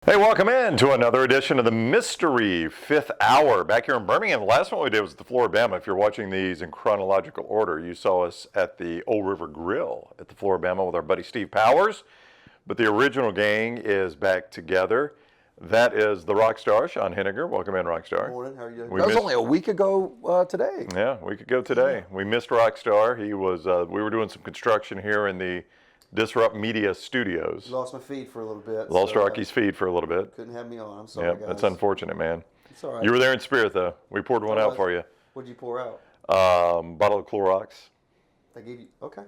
Hey, welcome in to another edition of the Mystery Fifth Hour. Back here in Birmingham, the last one we did was the Floribama. If you're watching these in chronological order, you saw us at the Old River Grill at the Floribama with our buddy Steve Powers. But the original gang is back together. That is the Rockstar, Sean Henniger. Welcome in, Rockstar. Good morning. How are you doing? That was only a week ago today. Yeah, a week ago today. We missed Rockstar. He was. We were doing some construction here in the Disrupt Media Studios. Lost my feed for a little bit. Lost Rocky's feed for a little bit. Couldn't have me on. I'm sorry, Yep, guys. that's unfortunate, man. It's all right. You were there in spirit, though. We poured one out for you. What'd you pour out? Bottle of Clorox. I gave you. Okay.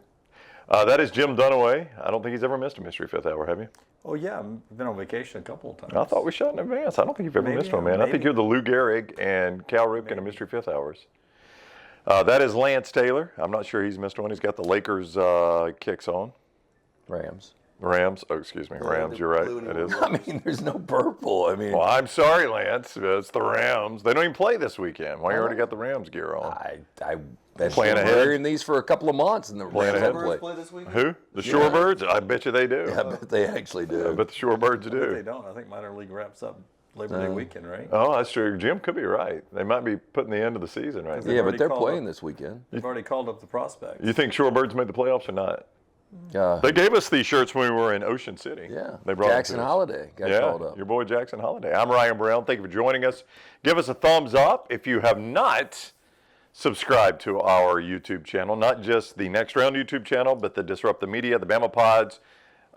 That is Jim Dunaway. I don't think he's ever missed a Mystery Fifth Hour, have you? Oh, yeah. I've been on vacation a couple of times. I thought we shot in advance. I don't think you've ever missed one, man. I think you're the Lou Gehrig and Cal Ripken of Mystery Fifth Hours. That is Lance Taylor. I'm not sure he's missed one. He's got the Lakers kicks on. Rams. Rams. Oh, excuse me. Rams. You're right. It is. I mean, there's no purple. I mean, Well, I'm sorry, Lance. It's the Rams. They don't even play this weekend. Why you already got the Rams gear on? I've been Plan ahead. wearing these for a couple of months, and the Plan Rams ahead. have Birds played. play this weekend? Who? The Shorebirds? I bet you they do. I bet they actually I do. bet the Shorebirds They do. don't. I think minor league wraps up Labor Day weekend, right? Oh, that's true. Jim could be right. They might be putting the end of the season right now. Yeah, already but they're called playing up. this weekend. They've already called up the prospects. You think Shorebirds made the playoffs or not? Yeah. They gave us these shirts when we were in Ocean City. Yeah. They brought them Jackson to us. Holiday got called up. Your boy Jackson Holiday. I'm Ryan Brown. Thank you for joining us. Give us a thumbs up if you have not subscribed to our YouTube channel, not just the Next Round YouTube channel, but the Disrupt the Media, the Bama Pods,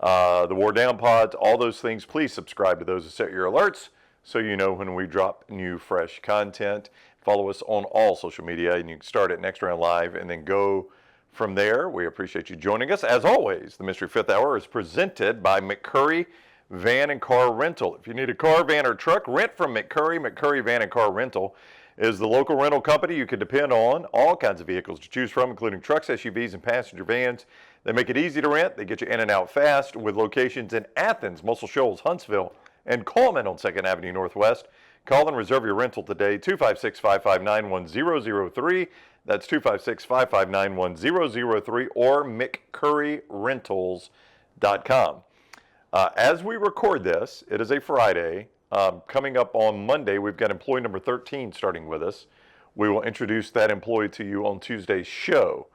the War Down Pods, all those things. Please subscribe to those and set your alerts so you know when we drop new, fresh content. Follow us on all social media, and you can start at Next Round Live and then go from there. We appreciate you joining us. As always, the Mystery Fifth Hour is presented by McCurry Van Car Rental. If you need a car, van, or truck, rent from McCurry Van Car Rental is the local rental company you can depend on. All kinds of vehicles to choose from, including trucks, SUVs, and passenger vans. They make it easy to rent. They get you in and out fast with locations in Athens, Muscle Shoals, Huntsville, and Coleman on 2nd Avenue Northwest. Call and reserve your rental today, 256-559-1003. That's 256-559-1003 or McCurryRentals.com. As we record this, it is a Friday. Coming up on Monday, we've got employee number 13 starting with us. We will introduce that employee to you on Tuesday's show.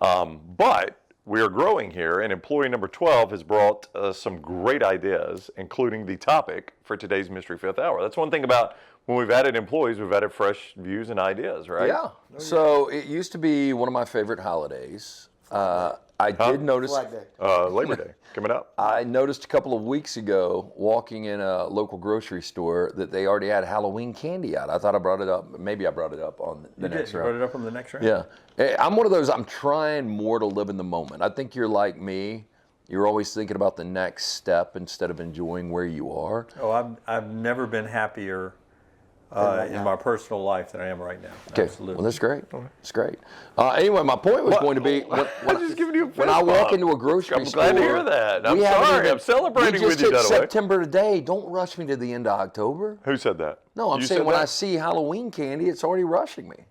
But we are growing here, and employee number 12 has brought some great ideas, including the topic for today's Mystery Fifth Hour. That's one thing about when we've added employees, we've added fresh views and ideas, right? Yeah. So it used to be one of my favorite holidays. I did notice. Flag Day. Labor Day coming up. I noticed a couple of weeks ago, walking in a local grocery store, that they already had Halloween candy out. I thought I brought it up. Maybe I brought it up on the next You round. brought it up on the next round? Yeah. I'm one of those, I'm trying more to live in the moment. I think you're like me. You're always thinking about the next step instead of enjoying where you are. Oh, I've never been happier in my personal life than I am right now. Okay. Absolutely. Well, that's great. That's great. Anyway, my point was going to be I'm just giving you a when I fist walk bump. into a grocery I'm store. glad to hear that. I'm we haven't sorry. even- I'm celebrating we with just you, hit Dunaway. September today. Don't rush me to the end of October. Who said that? No, I'm You saying said when that? I see Halloween candy, it's already rushing me.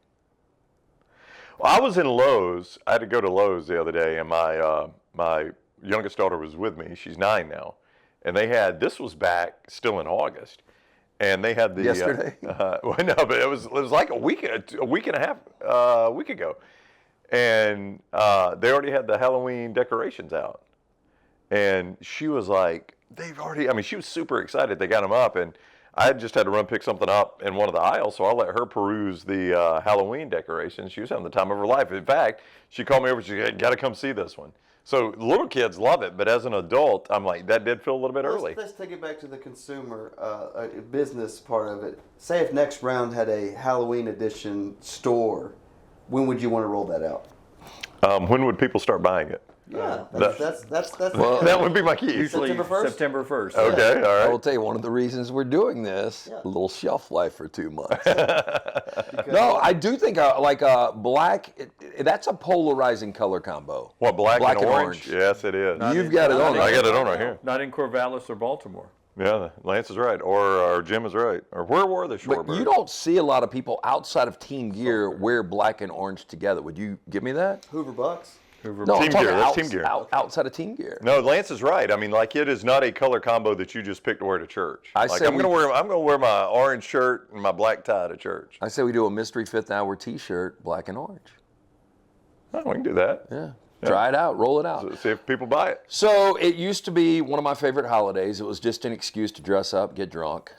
Well, I was in Lowe's. I had to go to Lowe's the other day, and my youngest daughter was with me. She's 9 now, and they had, this was back still in August, and they had the Yesterday? Well, no, but it was like a week and a half a week ago, and they already had the Halloween decorations out, and she was like, they've already. I mean, she was super excited. They got them up, and I just had to run pick something up in one of the aisles, so I let her peruse the Halloween decorations. She was having the time of her life. In fact, she called me over. She said, "Got to come see this one." So little kids love it, but as an adult, I'm like, that did feel a little bit early. Let's take it back to the consumer business part of it. Say if Next Round had a Halloween edition store, when would you want to roll that out? When would people start buying it? Yeah, that- that's Well, That would be my key. Usually September 1st? September 1st. Okay, all I right. will tell you one of the reasons we're doing this, Yeah. a little shelf life for 2 months. No, I do think black, that's a polarizing color combo. What, black Black and and orange? orange. Yes, it is. You've got it on. I got it on right here. Not in Corvallis or Baltimore. Yeah, Lance is right, or Jim is right. Or where were the But Shorebirds? you don't see a lot of people outside of team gear wear black and orange together. Would you give me that? Hoover Bucks. Hoover No, I'm Team talking gear, that's team gear. outside of team gear. No, Lance is right. I mean, like it is not a color combo that you just pick to wear to church. I Like say I'm gonna wear my orange shirt and my black tie to church. I say we do a mystery fifth hour T-shirt, black and orange. Oh, we can do that. Yeah. Try it out, roll it out. See if people buy it. So it used to be one of my favorite holidays. It was just an excuse to dress up, get drunk,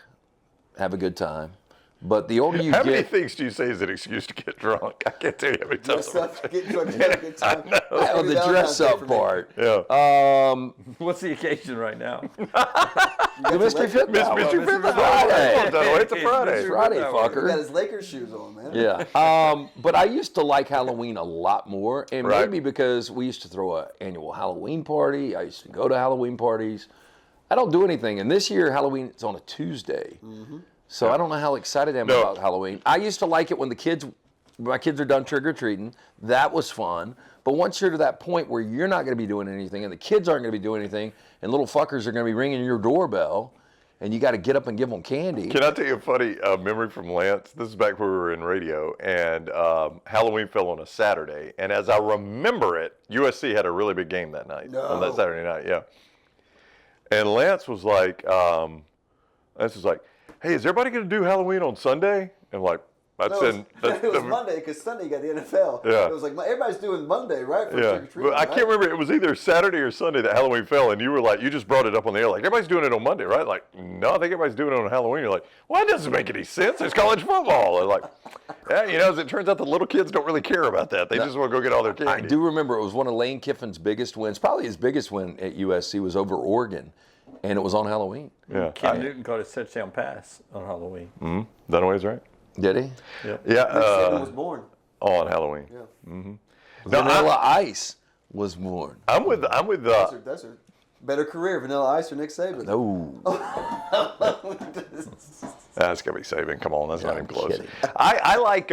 have a good time. But the older you How get, many things do you say is an excuse to get drunk? I can't tell you how many times. Dress up, get drunk, have a good time. oh, the dress up part. Yeah. What's the occasion right now? The mystery fifth hour. Mystery Fifth Hour. Friday. It's a Friday. Friday, He got fucker. his Lakers shoes on, man. Yeah. But I used to like Halloween a lot more, and Right. maybe because we used to throw an annual Halloween party. I used to go to Halloween parties. I don't do anything, and this year Halloween is on a Tuesday. So I don't know how excited I am No. about Halloween. I used to like it when my kids are done trick-or-treating. That was fun. But once you're to that point where you're not going to be doing anything and the kids aren't going to be doing anything and little fuckers are going to be ringing your doorbell and you got to get up and give them candy. Can I tell you a funny memory from Lance? This is back when we were in radio, and Halloween fell on a Saturday. And as I remember it, USC had a really big game that night, on that Saturday night, yeah. And Lance was like, hey, is everybody going to do Halloween on Sunday? And like, that's No, in. it was Monday because Sunday you got the NFL. Yeah. It was like everybody's doing Monday, right? For Yeah, trick-or-treating, but I can't remember. It was either Saturday or Sunday that Halloween fell, and you were like, you just brought it up on the air, like everybody's doing it on Monday, right? Like, no, I think everybody's doing it on Halloween. You're like, well, that doesn't make any sense. It's college football. And like, yeah, as it turns out, the little kids don't really care about that. They just want to go get all their candy. I do remember it was one of Lane Kiffin's biggest wins. Probably his biggest win at USC was over Oregon, and it was on Halloween. Yeah, Cam Newton caught a touchdown pass on Halloween. Dunaway's right. Did he? Yep. Yeah, Saban was born. on Halloween. Yeah. Vanilla Ice was born. I'm with. That's a better career, Vanilla Ice or Nick Saban. Oh, That's gonna be saving. Come on, that's not I'm even close. kidding. I like.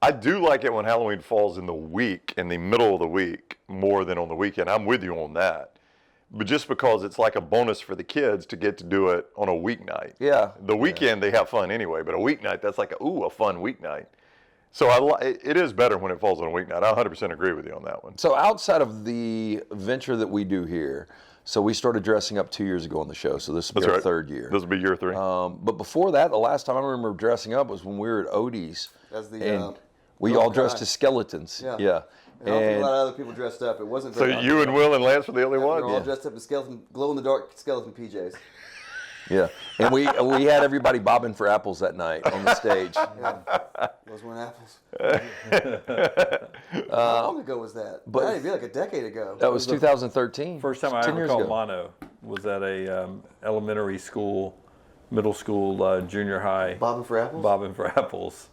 I do like it when Halloween falls in the week, in the middle of the week, more than on the weekend. I'm with you on that. But just because it's like a bonus for the kids to get to do it on a weeknight. Yeah. The weekend they have fun anyway, but a weeknight, that's like a fun weeknight. So it is better when it falls on a weeknight. I 100% agree with you on that one. So outside of the venture that we do here, so we started dressing up 2 years ago on the show. So this will be That's our right. third year. This will be year 3. But before that, the last time I remember dressing up was when we were at Odie's. As the, and we girl all dressed guy. as skeletons. Yeah. Yeah. And a lot of other people dressed up. It wasn't So very you and Will and Lance were the only we were ones? all dressed up in skeleton, glow-in-the-dark skeleton PJs. Yeah. And we had everybody bobbing for apples that night on the stage. Yeah. Those weren't apples. How long ago was that? but- That'd be like a decade ago. That was 2013. First time I 10 ever years called ago. mono was at a elementary school, middle school, junior high. Bobbing for apples? Bobbing for apples.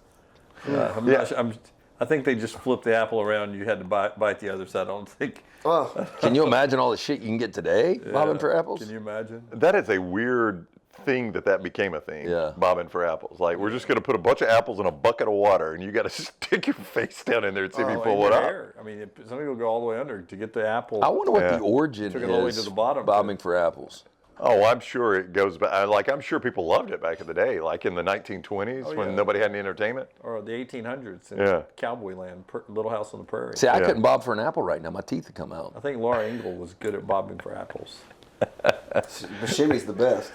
I think they just flipped the apple around. You had to bite the other side. I don't think. Oh, Can you imagine all the shit you can get today bobbing for apples? Can you imagine? That is a weird thing that became a thing. Yeah. Bobbing for apples. Like, we're just going to put a bunch of apples in a bucket of water, and you got to stick your face down in there and see if you Oh, pull and one your up. hair. I mean, some people go all the way under to get the apple. I wonder what Yeah. the origin Took it all the way is to the bottom. bobbing for apples. Oh, I'm sure it goes back. Like, I'm sure people loved it back in the day, like in the 1920s when yeah. nobody had any entertainment. Or the 1800s in Yeah. cowboy land, Little House on the Prairie. See, I Yeah. couldn't bob for an apple right now. My teeth would come out. I think Laura Ingalls was good at bobbing for apples. Buscemi's the best.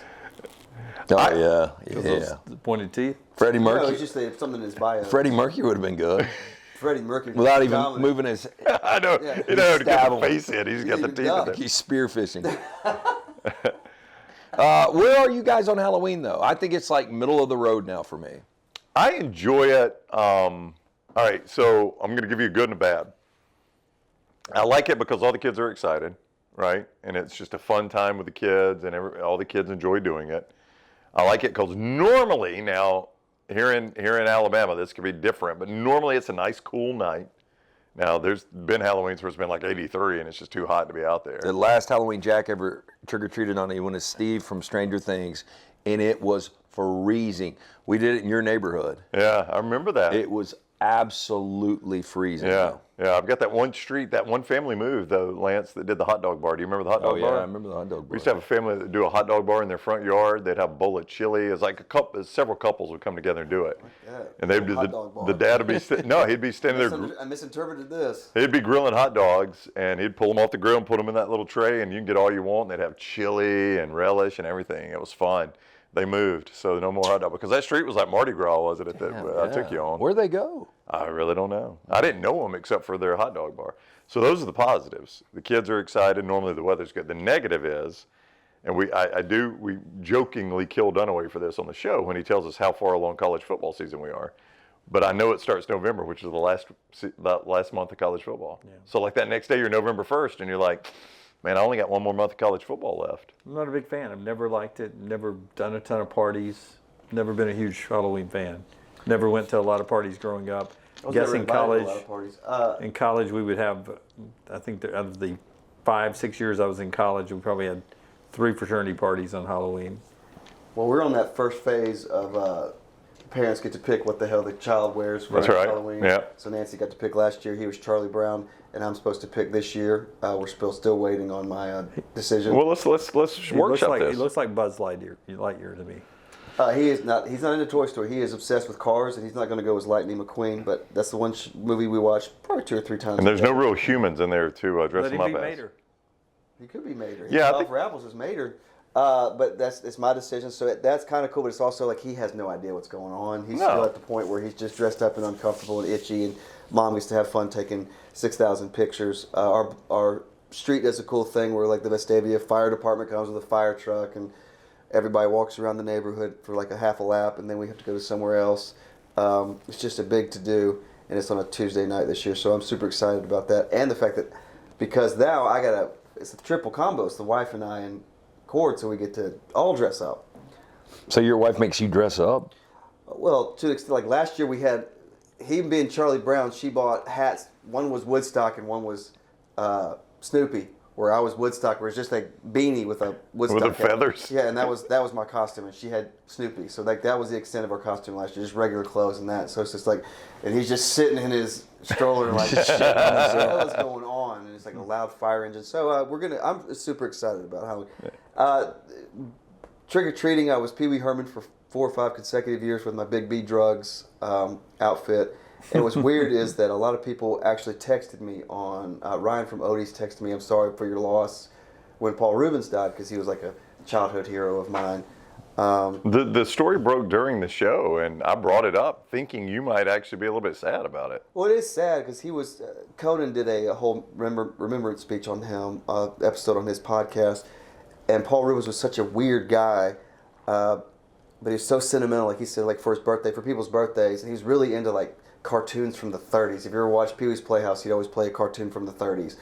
Oh, yeah. Those Yeah. pointed teeth. Freddie No, Mercury. it's just something in his bio. Freddie Mercury would have been good Freddie Mercury. without even dominant. moving his. I know. Yeah. You know how to get Stab the him. face in. He's got the even teeth in duck. there. He's spearfishing. Where are you guys on Halloween, though? I think it's like middle of the road now for me. I enjoy it. All right, so I'm going to give you a good and a bad. I like it because all the kids are excited, right? And it's just a fun time with the kids, and all the kids enjoy doing it. I like it because normally now here in Alabama, this could be different, but normally it's a nice, cool night. Now, there's been Halloweens where it's been like 83 and it's just too hot to be out there. The last Halloween Jack ever trick-or-treated on me was Steve from Stranger Things, and it was freezing. We did it in your neighborhood. Yeah, I remember that. It was absolutely freezing. Yeah, Yeah, I've got that one street, that one family moved though, Lance, that did the hot dog bar. Do you remember the hot Oh dog yeah, bar? I remember the hot dog We bar. used to have a family that do a hot dog bar in their front yard. They'd have a bowl of chili. It's like several couples would come together and do it. Yeah, And they'd do hot dog bar. the dad would be no, he'd be standing there. I misinterpreted this. He'd be grilling hot dogs, and he'd pull them off the grill and put them in that little tray, and you can get all you want. And they'd have chili and relish and everything. It was fun. They moved, so no more hot dog, because that street was like Mardi Gras, wasn't it? That I took you on. Where'd they go? I really don't know. I didn't know them except for their hot dog bar. So those are the positives. The kids are excited. Normally the weather's good. The negative is, and we jokingly kill Dunaway for this on the show when he tells us how far along college football season we are. But I know it starts November, which is the last month of college football. Yeah. So like that next day, you're November 1st, and you're like, man, I only got one more month of college football left. I'm not a big fan. I've never liked it. Never done a ton of parties. Never been a huge Halloween fan. Never went to a lot of parties growing up. I Guess in college, a lot of parties. in college we would have, I think out of the 5-6 years I was in college, we probably had 3 fraternity parties on Halloween. Well, we're on that first phase of parents get to pick what the hell the child wears for That's right. Halloween. Yeah. So Nancy got to pick last year. He was Charlie Brown, and I'm supposed to pick this year. We're still waiting on my decision. Well, let's workshop this. He looks like Buzz Lightyear to me. He is not. He's not into Toy Story. He is obsessed with cars, and he's not going to go as Lightning McQueen. But that's the one movie we watched probably 2 or 3 times. And there's no real humans in there to dress Let them him up be as. Mater. He could be Mater. Yeah, I Oliver Apples is Mater. But it's my decision. So that's kind of cool. But it's also like he has no idea what's going on. He's still at the point where he's just dressed up and uncomfortable and itchy. And Mom used to have fun taking 6,000 pictures. Our street does a cool thing where like the Vestavia Fire Department comes with a fire truck and everybody walks around the neighborhood for like a half a lap, and then we have to go to somewhere else. It's just a big to-do, and it's on a Tuesday night this year, so I'm super excited about that. And the fact that, because now it's a triple combo. It's the wife and I and Cord, so we get to all dress up. So your wife makes you dress up? Well, to the extent, like last year we had, he being Charlie Brown, she bought hats. One was Woodstock and one was Snoopy. Where I was Woodstock, where it's just like beanie with a Woodstock With the hat. feathers. Yeah, and that was my costume, and she had Snoopy. So like that was the extent of our costume last year, just regular clothes and that. So it's just like, and he's just sitting in his stroller like, shit, what's going on? And it's like a loud fire engine. So I'm super excited about how. Trick or treating, I was Pee Wee Herman for 4 or 5 consecutive years with my Big B Drugs outfit. And what's weird is that a lot of people actually texted me on, Ryan from Odie's texted me, I'm sorry for your loss when Paul Rubens died, because he was like a childhood hero of mine. The story broke during the show, and I brought it up thinking you might actually be a little bit sad about it. Well, it is sad because he was, Conan did a whole remembrance speech on him, episode on his podcast, and Paul Rubens was such a weird guy, but he was so sentimental, like he said, like for his birthday, for people's birthdays, and he was really into like cartoons from the 30s. If you ever watched Pee-wee's Playhouse, he'd always play a cartoon from the 30s.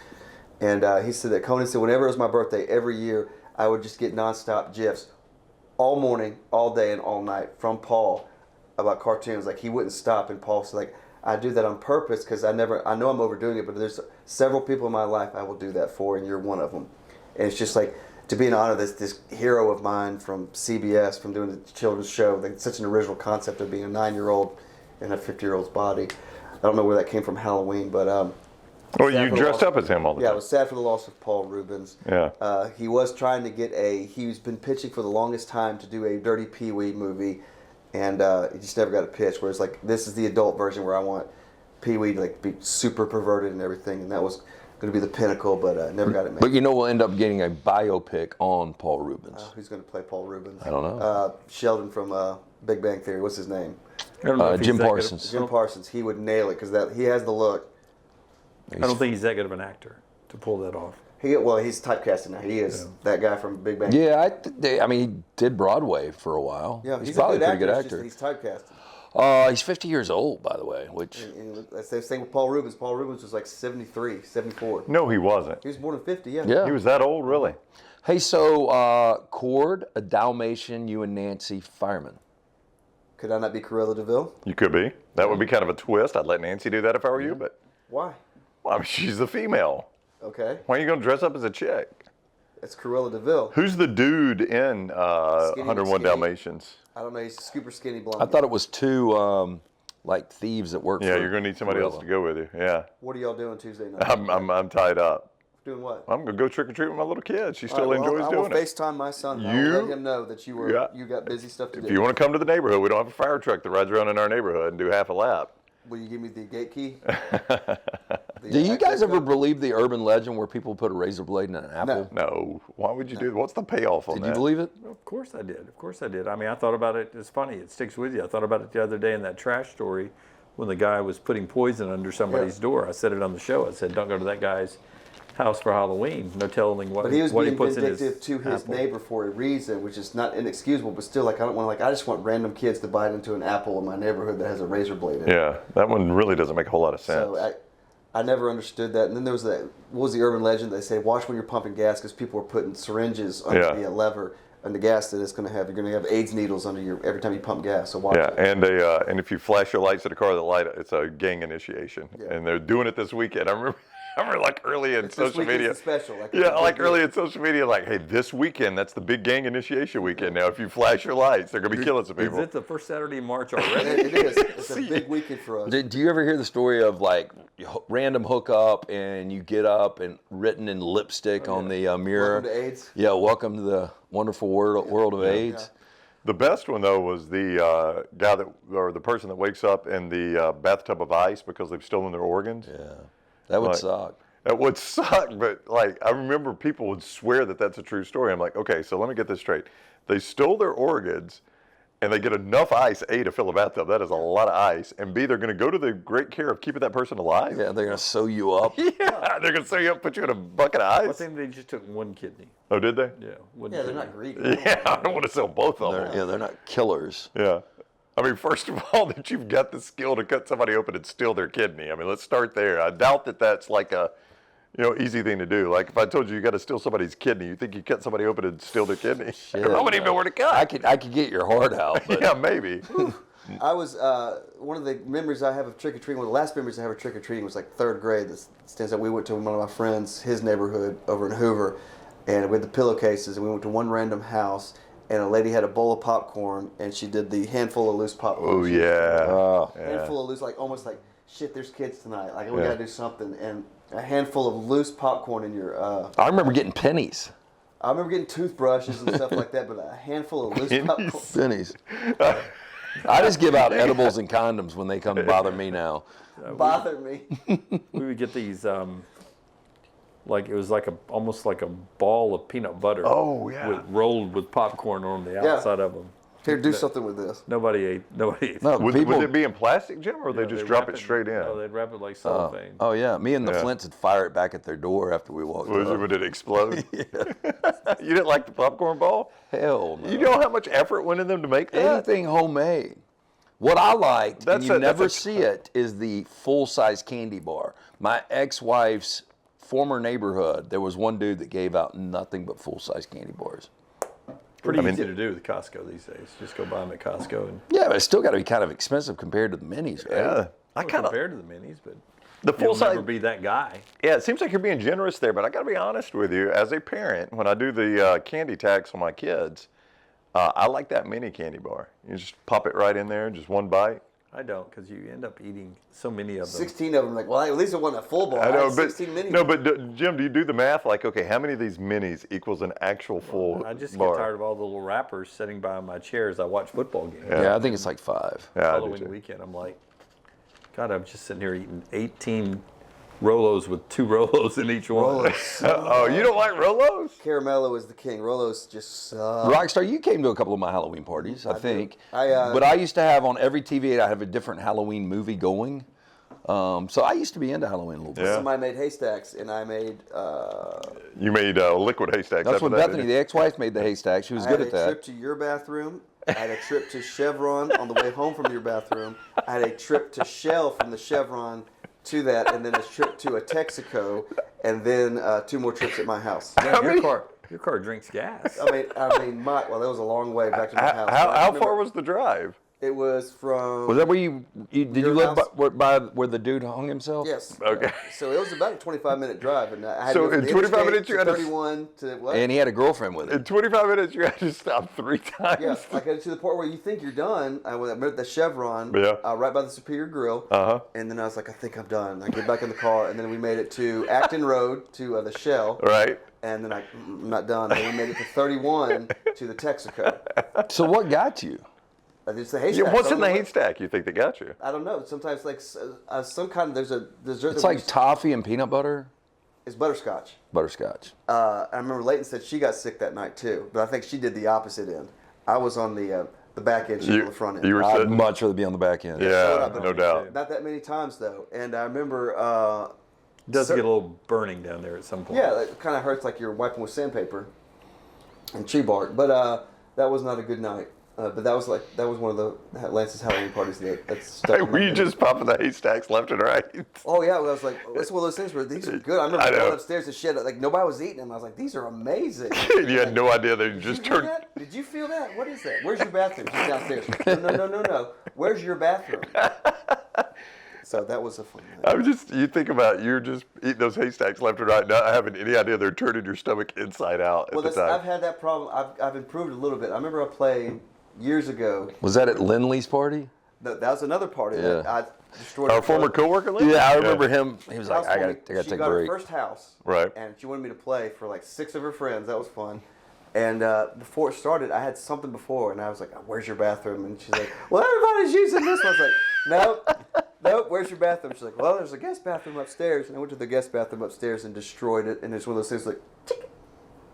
And he said that Conan said whenever it was my birthday, every year, I would just get nonstop GIFs all morning, all day, and all night from Paul about cartoons. Like he wouldn't stop. And Paul said, like, I do that on purpose because I know I'm overdoing it, but there's several people in my life I will do that for, and you're one of them. And it's just like to be in honor of this hero of mine from CBS, from doing the children's show. Like, such an original concept of being a 9-year-old in a 50-year-old's body. I don't know where that came from Halloween, but Well, you dressed up as him all the yeah, time. I was sad for the loss of Paul Rubens. Yeah. He was trying to get he's been pitching for the longest time to do a Dirty Pee-wee movie, and he just never got a pitch, where it's like, this is the adult version where I want Pee-wee to like be super perverted and everything, and that was going to be the pinnacle, but never got it made. But you know we'll end up getting a biopic on Paul Rubens. Who's going to play Paul Rubens? I don't know. Sheldon from Big Bang Theory. What's his name? I don't know if he's Jim that good of- Parsons. Jim Parsons. He would nail it because he has the look. I don't think he's that good of an actor to pull that off. He's typecasted now. He is that guy from Big Bang. Yeah, I mean, he did Broadway for a while. Yeah, he's he's probably a a pretty good it's actor. just that he's typecasted. He's 50 years old, by the way, which... And that's the same with Paul Rubens. Paul Rubens was like 73, 74. No, he wasn't. He was born in 50, yeah. Yeah. He was that old, really? Hey, so Cord, a Dalmatian, you and Nancy Fireman. Could I not be Cruella DeVille? You could be. That would be kind of a twist. I'd let Nancy do that if I were you, but Why? well, I mean, she's the female. Okay. Why are you going to dress up as a chick? It's Cruella DeVille. Who's the dude in 101 skinny. Dalmatians? I don't know. He's super skinny blonde. I thought it was two like thieves that work. Yeah, for you're gonna need somebody else to Gorilla. go with you. Yeah, What are y'all doing Tuesday night? I'm tied up. Doing what? I'm gonna go trick or treat with my little kid. She still All right, well, enjoys I will doing it. FaceTime my son. I You- will let him know that Yeah. you got busy stuff to do. If you want to come to the neighborhood, we don't have a fire truck that rides around in our neighborhood and do half a lap. Will you give me the gate key? Do you guys ever believe the urban legend where people put a razor blade in an apple? No, why would you do? What's the payoff on Did that? you believe it? Of course I did. Of course I did. I mean, I thought about it. It's funny. It sticks with you. I thought about it the other day in that trash story when the guy was putting poison under somebody's door. I said it on the show. I said, don't go to that guy's house for Halloween. No telling what, But he was what he being puts in his vindictive to his apple. neighbor for a reason, which is not inexcusable, but still, like, I don't want to, like, I just want random kids to bite into an apple in my neighborhood that has a razor blade in it. Yeah, that one really doesn't make a whole lot of sense. So I never understood that. And then there was that, what was the urban legend? They say, watch when you're pumping gas because people are putting syringes under the lever and the gas that it's going to have. You're going to have AIDS needles under your, every time you pump gas. So watch Yeah, it. and if you flash your lights at a car that light, it's a gang initiation, and they're doing it this weekend. I remember like early in social media. It's special. Like, Yeah, like early in social media, like, hey, this weekend, that's the big gang initiation weekend. Now, if you flash your lights, they're gonna be killing some Is people. it the first Saturday in March already? It is. It's a big weekend for us. Do you ever hear the story of like random hookup and you get up and written in lipstick on the mirror? Welcome to AIDS. Yeah, welcome to the wonderful world of AIDS. The best one though was the guy or the person that wakes up in the bathtub of ice because they've stolen their organs. Yeah, that would Like, suck. That would suck, but like I remember people would swear that that's a true story. I'm like, okay, so let me get this straight. They stole their organs, and they get enough ice, A, to fill a bathtub. That is a lot of ice. And B, they're going to go to the great care of keeping that person alive. Yeah, they're gonna sew you up. Yeah, they're going to sew you up, put you in a bucket of I ice. think they just took one kidney. Oh, did they? Yeah, one Yeah, they're kidney. not greedy. Yeah, I don't want to sell both of them. They're not killers. Yeah. I mean, first of all, that you've got the skill to cut somebody open and steal their kidney. I mean, let's start there. I doubt that that's like a, easy thing to do. Like if I told you got to steal somebody's kidney, you think you cut somebody open and steal their kidney? I wouldn't even know where to cut. I could get your heart out, but Yeah, maybe. I was one of the memories I have of trick or treating. One of the last memories I have of trick or treating was like third grade. This stands out. We went to one of my friends, his neighborhood over in Hoover, and we had the pillowcases. And we went to one random house, and a lady had a bowl of popcorn, and she did the handful of loose popcorn. Oh, yeah. Handful of loose, like almost like shit. There's kids tonight. Like we gotta do something. And a handful of loose popcorn in your. I remember getting pennies. I remember getting toothbrushes and stuff like that, but a handful of loose popcorn. Pennies. I just give out edibles and condoms when they come to bother me now. Bother me. We would get these, like it was like almost like a ball of peanut butter. Oh, yeah. Rolled with popcorn on the outside of them. Here, do something with this. Nobody ate. No, Would people. it be in plastic, Jim, or they just drop wrap it straight in? No, they'd wrap it like cellophane. Oh yeah, me and the Yeah. Flints would fire it back at their door after we walked Would up. it explode? You didn't like the popcorn ball? Hell no. You know how much effort went in them to make that? Anything homemade. What I liked, and you never that's see it, is the full-size candy bar. My ex-wife's former neighborhood, there was one dude that gave out nothing but full-size candy bars. Pretty mean- easy to do with Costco these days. Just go buy them at Costco. And Yeah, but it's still got to be kind of expensive compared to the minis, right? Yeah. I well, kind of compared to the minis, but the you'll full size. never be that guy. Yeah, it seems like you're being generous there, but I got to be honest with you. As a parent, when I do the candy tax on my kids, I like that mini candy bar. You just pop it right in there, just one bite. I don't, because you end up eating so many of them. 16 of them. Like, well, at least it wasn't a full bar. I know, had but 16 minis. no, but Jim, do you do the math? Like, okay, how many of these minis equals an actual full I just bar? get tired of all the little wrappers sitting by my chair as I watch football games. Yeah, I think it's like 5. Yeah, I do Following too. weekend, I'm like, God, I'm just sitting here eating 18 Rolos with 2 Rolos in each one. Oh, you don't like Rolos? Caramello is the king. Rolos just suck. Rockstar, you came to a couple of my Halloween parties, I think. I, but I used to have on every TV, I have a different Halloween movie going. So I used to be into Halloween a little bit. Yeah. Somebody made haystacks, and I made. You made liquid haystacks. That's after when that, Bethany, didn't the ex-wife, made the haystack. She was I good had at a that. trip to your bathroom. I had a trip to Chevron on the way home from your bathroom. I had a trip to Shell from the Chevron to that, and then a trip to a Texaco, and then 2 more trips at my house. Man, your car drinks gas. I mean, well, that was a long way back to my house. How I remember far was the drive? It was from. Was that where you did Your you live house? by where the dude hung himself? Yes. Okay. So it was about a 25-minute drive, and I had So to go from in the 25 interstate minutes you to had to 31 to what? And he had a girlfriend with him. In 25 minutes, you had to stop 3 times. Yeah, I got to the point where you think you're done. I went at the Chevron, Yeah. right by the Superior Grill, and then I was like, I think I'm done. I get back in the car, and then we made it to Acton Road to the Shell, Right. and then I'm not done. Then we made it to 31 to the Texaco. So what got you? It's the haystack. Yeah, what's I in don't the know what- haystack you think that got you? I don't know. Sometimes like some kind of there's a dessert. It's that we like toffee and peanut butter. it's butterscotch. Butterscotch. I remember Leighton said she got sick that night too, but I think she did the opposite end. I was on the back end, she was on the front end. You were I'd sitting. much rather be on the back end. Yeah, but no doubt. Not that many times though, and I remember. It does get a little burning down there at some point. Yeah, it kind of hurts like you're wiping with sandpaper and tree bark, but that was not a good night. But that was one of the Lance's Halloween parties that stuck. Hey, in my were you memory. just popping the haystacks left and right? Oh yeah, well, I was like, it's one of those things where these are good. I remember I know. going upstairs to shit. Like nobody was eating them. I was like, these are amazing. You had no idea they just Did you hear turned. that? Did you feel that? What is that? Where's your bathroom? Just downstairs. No. Where's your bathroom? So that was a fun night. I was just, you think about, you're just eating those haystacks left and right, not having any idea they're turning your stomach inside out Well, at the time. I've had that problem. I've improved a little bit. I remember I played years ago. Was that at Lindley's party? That was another party that Yeah. I destroyed. Our her former house coworker, Lee? Yeah, I remember him. He was like, for I gotta me. take She a got her break. first house. Right. And she wanted me to play for like 6 of her friends. That was fun. And before it started, I had something before, and I was like, "Where's your bathroom?" And she's like, "Well, everybody's using this one." I was like, "Nope. Where's your bathroom?" She's like, "Well, there's a guest bathroom upstairs." And I went to the guest bathroom upstairs and destroyed it. And it's one of those things like, tick,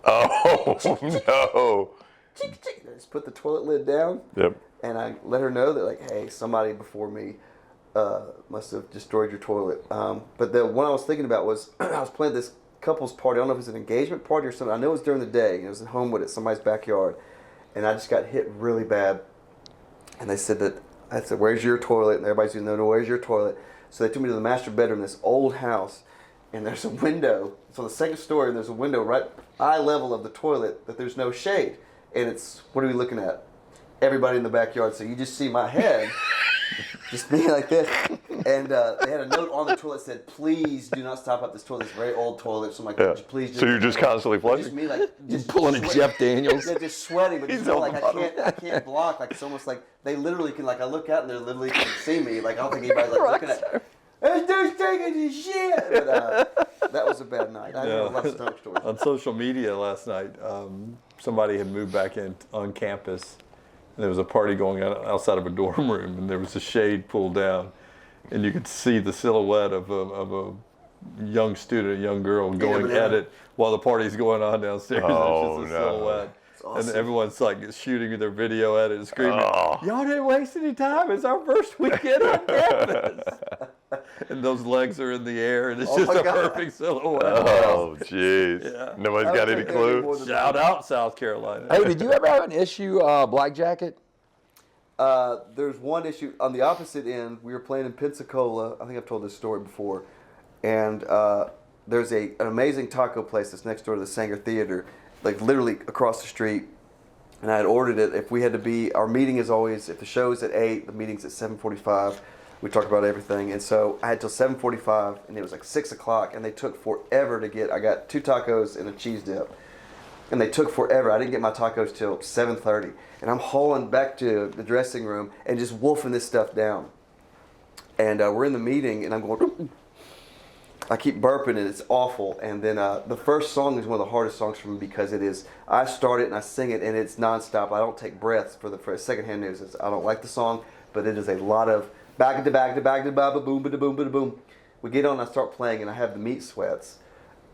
Oh, no. tick, tick. I just put the toilet lid down, Yep. and I let her know that like, "Hey, somebody before me must have destroyed your toilet." But the one I was thinking about was I was playing this couple's party. I don't know if it was an engagement party or something. I know it was during the day. It was at Homewood at somebody's backyard, and I just got hit really bad. And they said that I said, "Where's your toilet?" And everybody's going, "No, where's your toilet?" So they took me to the master bedroom, this old house, and there's a window. It's on the second story, and there's a window right eye level of the toilet that there's no shade. And it's, what are we looking at? Everybody in the backyard. So you just see my head, just being like this. And they had a note on the toilet that said, "Please do not stop up this toilet. It's a very old toilet." So I'm like, Yeah. "Please." So you're just constantly Just flushing? me like just Pulling a sweat- Jeff Daniels. Yeah, just sweating, but He's just feel on like the I can't block. Like it's almost like they literally can. Like I look out and they literally can see me. Like I don't think anybody's like looking at. This dude's taking his shit. But that was a bad night. I had a lot of stomach stories. On social media last night, somebody had moved back in on campus, and there was a party going on outside of a dorm room, and there was a shade pulled down, and you could see the silhouette of a young student, a young girl going yeah. at it while the party's going on downstairs. Oh, It's just a no. silhouette. awesome. And everyone's like shooting their video at it and screaming, Oh. "Y'all didn't waste any time. It's our first weekend on campus." And those legs are in the air, and it's Oh just my a God. perfect silhouette. Oh, jeez. Yeah. Nobody's I got don't any think any more clue? than Shout out South Carolina. Hey, did you ever have an issue, Black Jacket? There's one issue on the opposite end. We were playing in Pensacola. I think I've told this story before. And there's an amazing taco place that's next door to the Sanger Theater, like literally across the street. And I had ordered it. If we had to be, our meeting is always, if the show's at 8, the meeting's at 7:45. We talk about everything. And so I had till 7:45, and it was like 6 o'clock, and they took forever to get. I got 2 tacos and a cheese dip. And they took forever. I didn't get my tacos till 7:30. And I'm hauling back to the dressing room and just wolfing this stuff down. And we're in the meeting, and I'm going, I keep burping, and it's awful. And then the first song is one of the hardest songs for me because it is, I start it and I sing it, and it's nonstop. I don't take breaths for secondhand news. I don't like the song, but it is a lot of back to back to back to ba boom ba boom ba boom. We get on, and I start playing, and I have the meat sweats.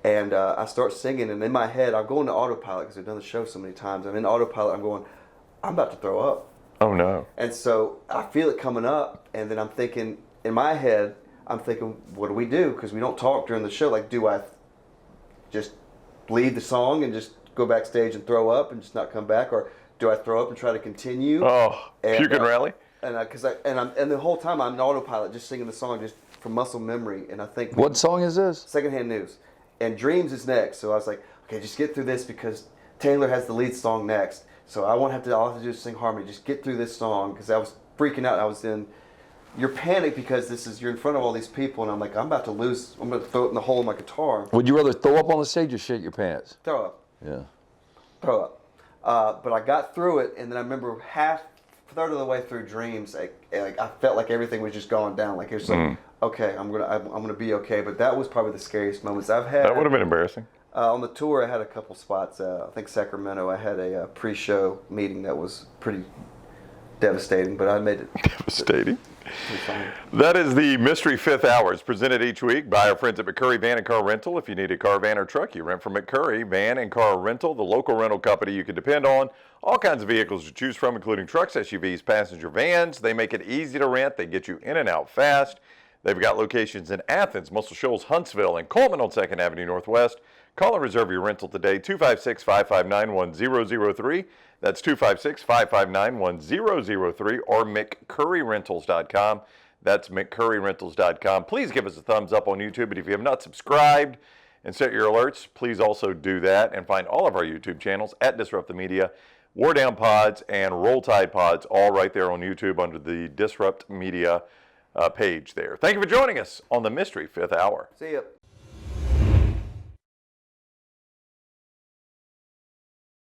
And I start singing, and in my head, I'm going to autopilot because I've done the show so many times. I'm in autopilot. I'm going, I'm about to throw up. Oh, no. And so I feel it coming up, and then I'm thinking, in my head, I'm thinking, what do we do? Because we don't talk during the show. Like, do I just leave the song and just go backstage and throw up and just not come back? Or do I throw up and try to continue? Oh, puke and rally? And the whole time I'm in autopilot, just singing the song just from muscle memory. And I think, What song is this? Secondhand News. And Dreams is next. So I was like, okay, just get through this because Taylor has the lead song next. So all I have to do is sing harmony. Just get through this song because that was freaking out. You're panicked because you're in front of all these people, and I'm like, I'm about to lose. I'm going to throw it in the hole in my guitar. Would you rather throw up on the stage or shit your pants? Throw up. Yeah. Throw up. But I got through it, and then I remember third of the way through Dreams, I felt like everything was just going down. Like it was like, okay, I'm gonna be okay. But that was probably the scariest moments I've had. That would have been embarrassing. On the tour, I had a couple spots. I think Sacramento, I had a pre-show meeting that was pretty devastating, but I made it. Devastating. Pretty fine. That is the Mystery Fifth Hour. It's presented each week by our friends at McCurry Van Car Rental. If you need a car, van, or truck, you rent from McCurry Van and Car Rental, the local rental company you can depend on. All kinds of vehicles to choose from, including trucks, SUVs, passenger vans. They make it easy to rent. They get you in and out fast. They've got locations in Athens, Muscle Shoals, Huntsville, and Coleman on 2nd Avenue Northwest. Call and reserve your rental today, 256-559-1003. That's 256-559-1003 or McCurryRentals.com. That's McCurryRentals.com. Please give us a thumbs up on YouTube, and if you have not subscribed and set your alerts, please also do that, and find all of our YouTube channels at Disrupt the Media, War Down Pods, and Roll Tide Pods, all right there on YouTube under the Disrupt Media page there. Thank you for joining us on the Mystery Fifth Hour. See ya.